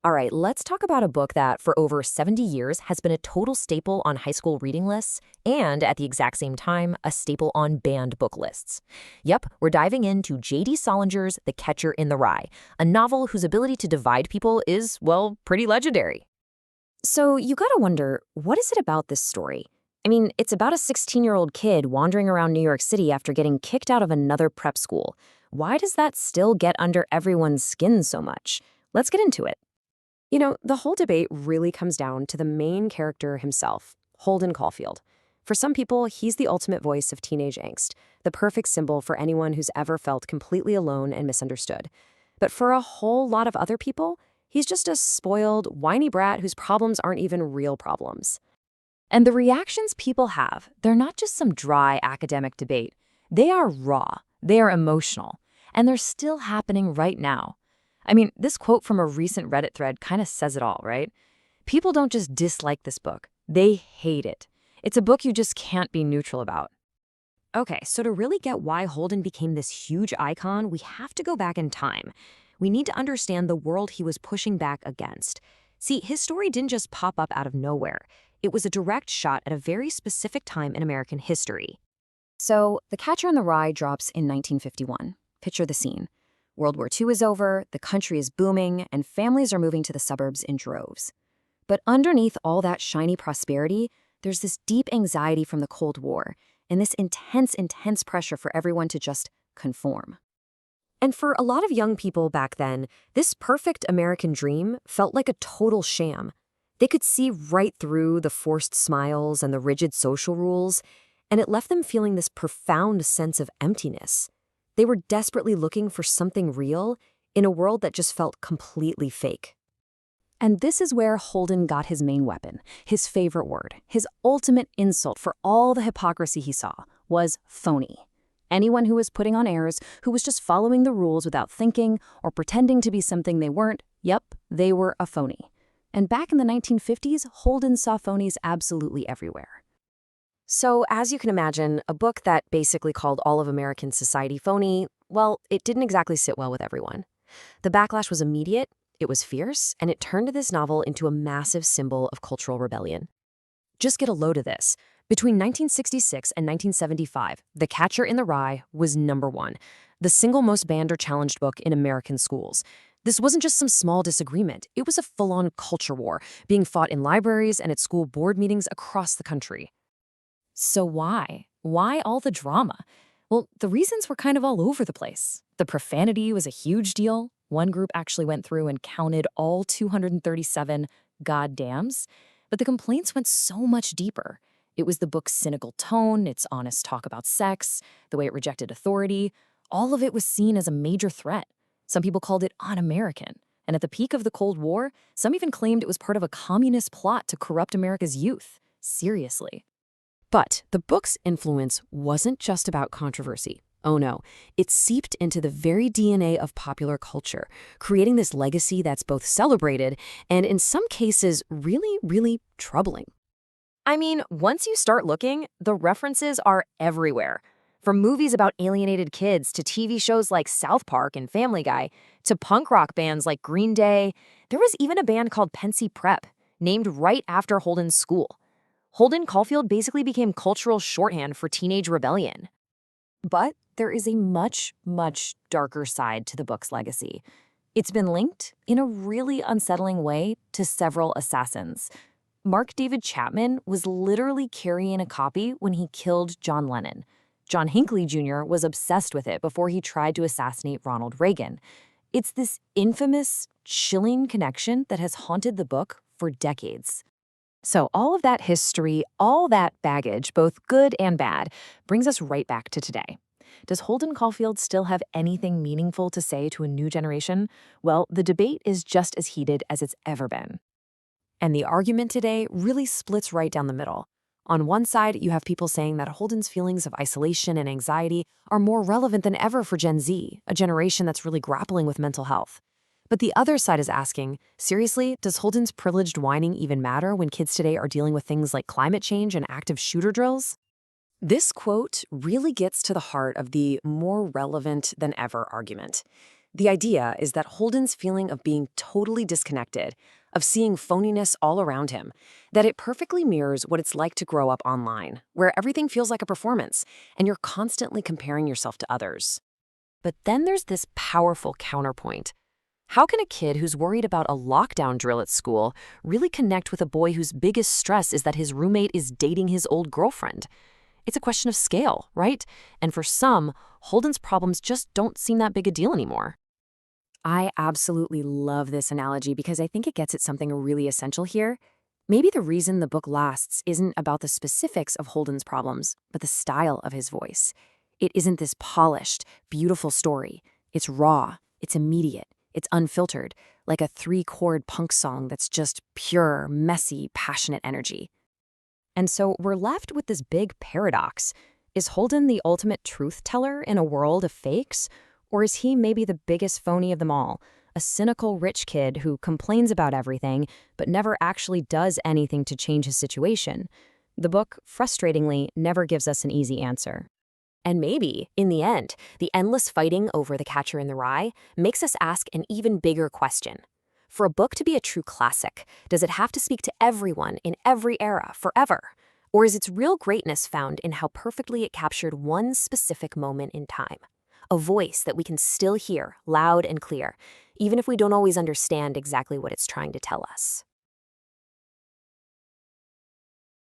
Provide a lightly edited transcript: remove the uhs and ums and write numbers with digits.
All right, let's talk about a book that, for over 70 years, has been a total staple on high school reading lists and, at the exact same time, a staple on banned book lists. Yep, we're diving into J.D. Salinger's The Catcher in the Rye, a novel whose ability to divide people is, well, pretty legendary. So you gotta wonder, what is it about this story? I mean, it's about a 16-year-old kid wandering around New York City after getting kicked out of another prep school. Why does that still get under everyone's skin so much? Let's get into it. The whole debate really comes down to the main character himself, Holden Caulfield. For some people, he's the ultimate voice of teenage angst, the perfect symbol for anyone who's ever felt completely alone and misunderstood. But for a whole lot of other people, he's just a spoiled, whiny brat whose problems aren't even real problems. And the reactions people have, they're not just some dry academic debate. They are raw, they are emotional, and they're still happening right now. I mean, this quote from a recent Reddit thread kind of says it all, right? People don't just dislike this book, they hate it. It's a book you just can't be neutral about. Okay, so to really get why Holden became this huge icon, we have to go back in time. We need to understand the world he was pushing back against. See, his story didn't just pop up out of nowhere. It was a direct shot at a very specific time in American history. So, The Catcher in the Rye drops in 1951. Picture the scene. World War II is over, the country is booming, and families are moving to the suburbs in droves. But underneath all that shiny prosperity, there's this deep anxiety from the Cold War, and this intense pressure for everyone to just conform. And for a lot of young people back then, this perfect American dream felt like a total sham. They could see right through the forced smiles and the rigid social rules, and it left them feeling this profound sense of emptiness. They were desperately looking for something real in a world that just felt completely fake. And this is where Holden got his main weapon, his favorite word, his ultimate insult for all the hypocrisy he saw, was phony. Anyone who was putting on airs, who was just following the rules without thinking or pretending to be something they weren't, yep, they were a phony. And back in the 1950s, Holden saw phonies absolutely everywhere. So, as you can imagine, a book that basically called all of American society phony, well, it didn't exactly sit well with everyone. The backlash was immediate, it was fierce, and it turned this novel into a massive symbol of cultural rebellion. Just get a load of this. Between 1966 and 1975, The Catcher in the Rye was #1, the single most banned or challenged book in American schools. This wasn't just some small disagreement, it was a full-on culture war, being fought in libraries and at school board meetings across the country. So why? Why all the drama? Well, the reasons were kind of all over the place. The profanity was a huge deal. One group actually went through and counted all 237 goddams. But the complaints went so much deeper. It was the book's cynical tone, its honest talk about sex, the way it rejected authority. All of it was seen as a major threat. Some people called it un-American. And at the peak of the Cold War, some even claimed it was part of a communist plot to corrupt America's youth. Seriously. But the book's influence wasn't just about controversy. Oh no, it seeped into the very DNA of popular culture, creating this legacy that's both celebrated and, in some cases, really, really troubling. I mean, once you start looking, the references are everywhere. From movies about alienated kids to TV shows like South Park and Family Guy to punk rock bands like Green Day, there was even a band called Pensy Prep, named right after Holden's school. Holden Caulfield basically became cultural shorthand for teenage rebellion. But there is a much, much darker side to the book's legacy. It's been linked, in a really unsettling way, to several assassins. Mark David Chapman was literally carrying a copy when he killed John Lennon. John Hinckley Jr. was obsessed with it before he tried to assassinate Ronald Reagan. It's this infamous, chilling connection that has haunted the book for decades. So all of that history, all that baggage, both good and bad, brings us right back to today. Does Holden Caulfield still have anything meaningful to say to a new generation? Well, the debate is just as heated as it's ever been. And the argument today really splits right down the middle. On one side, you have people saying that Holden's feelings of isolation and anxiety are more relevant than ever for Gen Z, a generation that's really grappling with mental health. But the other side is asking, seriously, does Holden's privileged whining even matter when kids today are dealing with things like climate change and active shooter drills? This quote really gets to the heart of the more relevant than ever argument. The idea is that Holden's feeling of being totally disconnected, of seeing phoniness all around him, that it perfectly mirrors what it's like to grow up online, where everything feels like a performance, and you're constantly comparing yourself to others. But then there's this powerful counterpoint. How can a kid who's worried about a lockdown drill at school really connect with a boy whose biggest stress is that his roommate is dating his old girlfriend? It's a question of scale, right? And for some, Holden's problems just don't seem that big a deal anymore. I absolutely love this analogy because I think it gets at something really essential here. Maybe the reason the book lasts isn't about the specifics of Holden's problems, but the style of his voice. It isn't this polished, beautiful story. It's raw, it's immediate, it's unfiltered, like a three-chord punk song that's just pure, messy, passionate energy. And so we're left with this big paradox. Is Holden the ultimate truth teller in a world of fakes? Or is he maybe the biggest phony of them all, a cynical rich kid who complains about everything but never actually does anything to change his situation? The book, frustratingly, never gives us an easy answer. And maybe, in the end, the endless fighting over The Catcher in the Rye makes us ask an even bigger question. For a book to be a true classic, does it have to speak to everyone in every era forever? Or is its real greatness found in how perfectly it captured one specific moment in time? A voice that we can still hear loud and clear, even if we don't always understand exactly what it's trying to tell us.